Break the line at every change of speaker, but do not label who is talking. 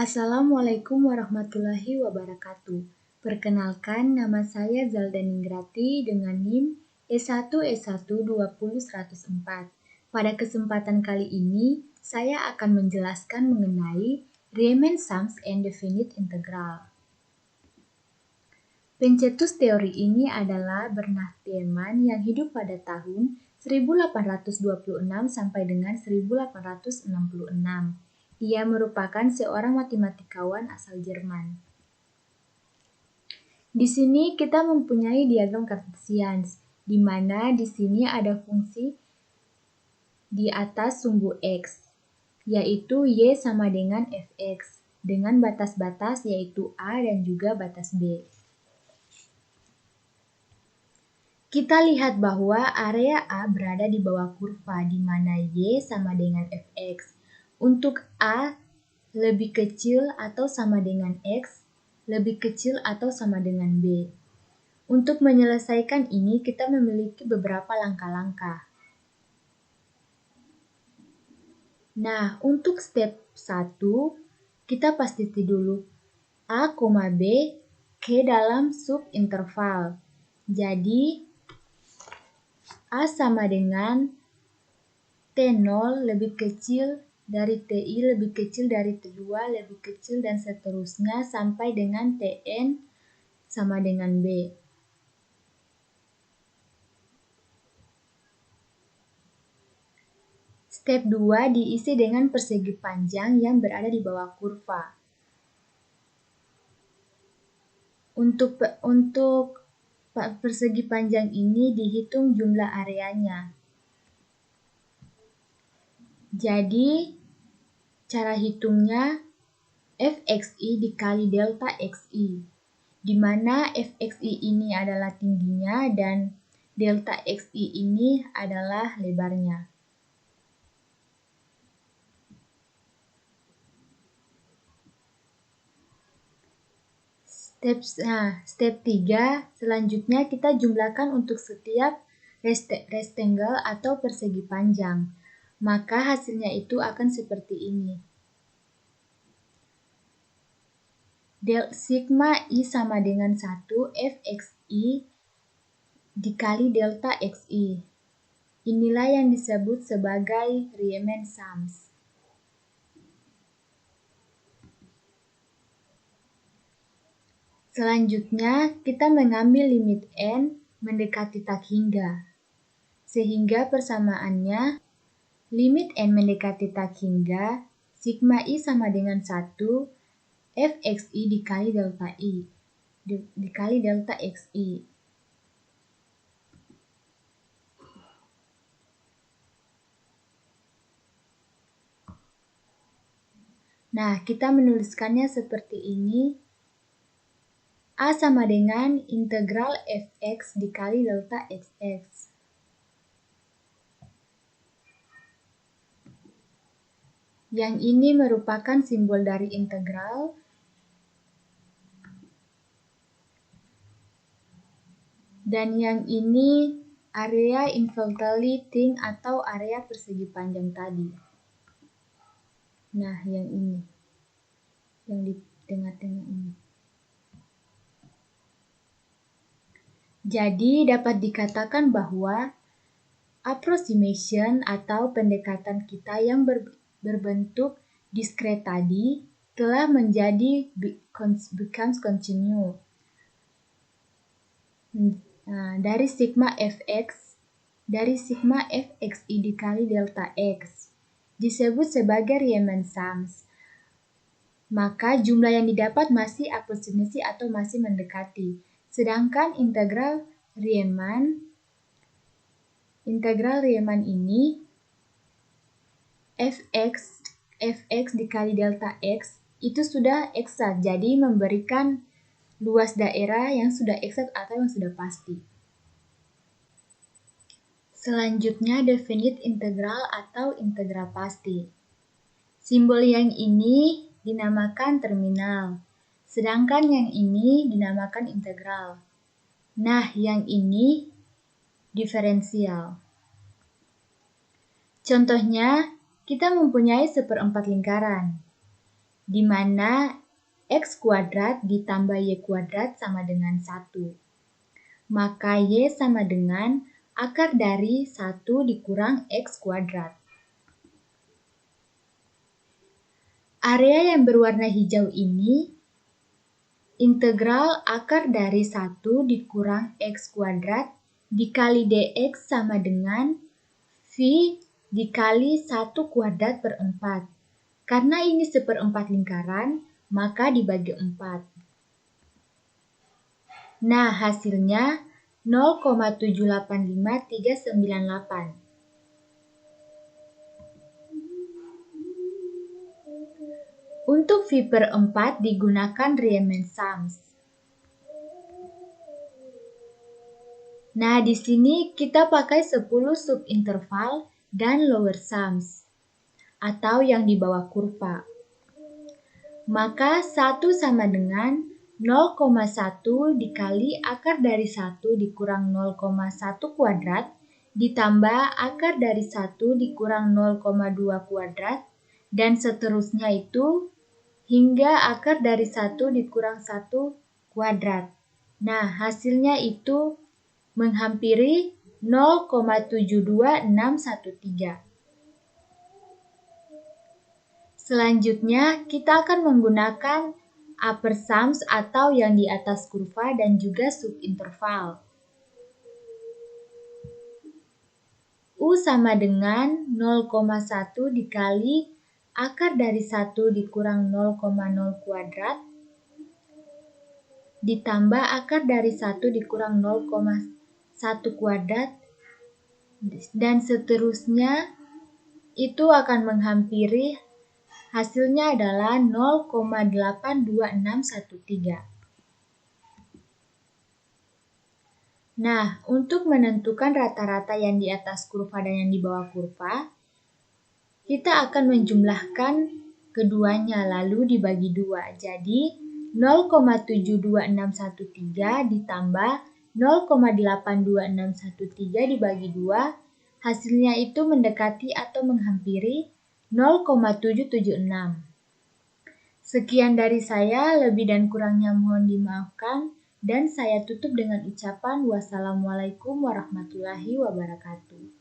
Assalamualaikum warahmatullahi wabarakatuh. Perkenalkan, nama saya Zalda Ninggrati dengan NIM E1E120-104. Pada kesempatan kali ini, saya akan menjelaskan mengenai Riemann sums and definite integral. Pencetus teori ini adalah Bernard Riemann yang hidup pada tahun 1826 sampai dengan 1866. Ia merupakan seorang matematikawan asal Jerman. Di sini kita mempunyai diagram Cartesian, di mana di sini ada fungsi di atas sumbu X, yaitu Y sama dengan Fx, dengan batas-batas yaitu A dan juga batas B. Kita lihat bahwa area A berada di bawah kurva, di mana Y sama dengan Fx. Untuk A lebih kecil atau sama dengan X, lebih kecil atau sama dengan B. Untuk menyelesaikan ini, kita memiliki beberapa langkah-langkah. Nah, untuk step 1, kita pastikan dulu A, B ke dalam subinterval. Jadi, A sama dengan T0 lebih kecil dari TI lebih kecil dari T2 lebih kecil dan seterusnya sampai dengan Tn sama dengan B. Step 2 diisi dengan persegi panjang yang berada di bawah kurva. Untuk persegi panjang ini dihitung jumlah areanya. Jadi, cara hitungnya Fxi dikali delta Xi, di mana Fxi ini adalah tingginya dan delta Xi ini adalah lebarnya. Step 3, selanjutnya kita jumlahkan untuk setiap rectangle atau persegi panjang. Maka hasilnya itu akan seperti ini. Sigma I sama dengan 1 Fxi dikali delta Xi. Inilah yang disebut sebagai Riemann sums. Selanjutnya, kita mengambil limit n mendekati tak hingga. Sehingga persamaannya, limit n mendekati tak hingga, sigma I sama dengan 1 Fxi dikali delta I, dikali delta Xi. Nah, kita menuliskannya seperti ini. A sama dengan integral Fx dikali delta Xx. Yang ini merupakan simbol dari integral. Dan yang ini area infinitely thin atau area persegi panjang tadi. Nah, yang ini. Yang di tengah-tengah ini. Jadi, dapat dikatakan bahwa approximation atau pendekatan kita yang berbentuk discrete tadi telah menjadi becomes continuous. Nah, dari sigma Fxi dikali delta X disebut sebagai Riemann sums. Maka jumlah yang didapat masih aproximasi atau masih mendekati. Sedangkan integral Riemann ini Fx dikali delta X itu sudah eksak, jadi memberikan luas daerah yang sudah eksak atau yang sudah pasti. Selanjutnya definite integral atau integral pasti. Simbol yang ini dinamakan terminal, sedangkan yang ini dinamakan integral. Nah, yang ini diferensial. Contohnya, kita mempunyai 1/4 lingkaran. di mana X kuadrat ditambah Y kuadrat sama dengan 1. Maka Y sama dengan akar dari 1 dikurang X kuadrat. Area yang berwarna hijau ini integral akar dari 1 dikurang X kuadrat dikali dx sama dengan V dikali 1 kuadrat per 4. Karena ini seperempat lingkaran, maka dibagi 4. Nah, hasilnya 0,785398. Untuk V per 4 digunakan Riemann-Sums. Nah, di sini kita pakai 10 subinterval dan lower sums, atau yang di bawah kurva. Maka 1 sama dengan 0,1 dikali akar dari 1 dikurang 0,1 kuadrat ditambah akar dari 1 dikurang 0,2 kuadrat dan seterusnya itu hingga akar dari 1 dikurang 1 kuadrat. Nah, hasilnya itu menghampiri 0,72613. Selanjutnya, kita akan menggunakan upper sums atau yang di atas kurva dan juga subinterval. U sama dengan 0,1 dikali akar dari 1 dikurang 0,0 kuadrat ditambah akar dari 1 dikurang 0,1 kuadrat dan seterusnya itu akan menghampiri hasilnya adalah 0,82613. Nah, untuk menentukan rata-rata yang di atas kurva dan yang di bawah kurva, kita akan menjumlahkan keduanya lalu dibagi 2. Jadi, 0,72613 ditambah 0,82613 dibagi 2, hasilnya itu mendekati atau menghampiri 0,776. Sekian dari saya, lebih dan kurangnya mohon dimaafkan, dan saya tutup dengan ucapan wassalamualaikum warahmatullahi wabarakatuh.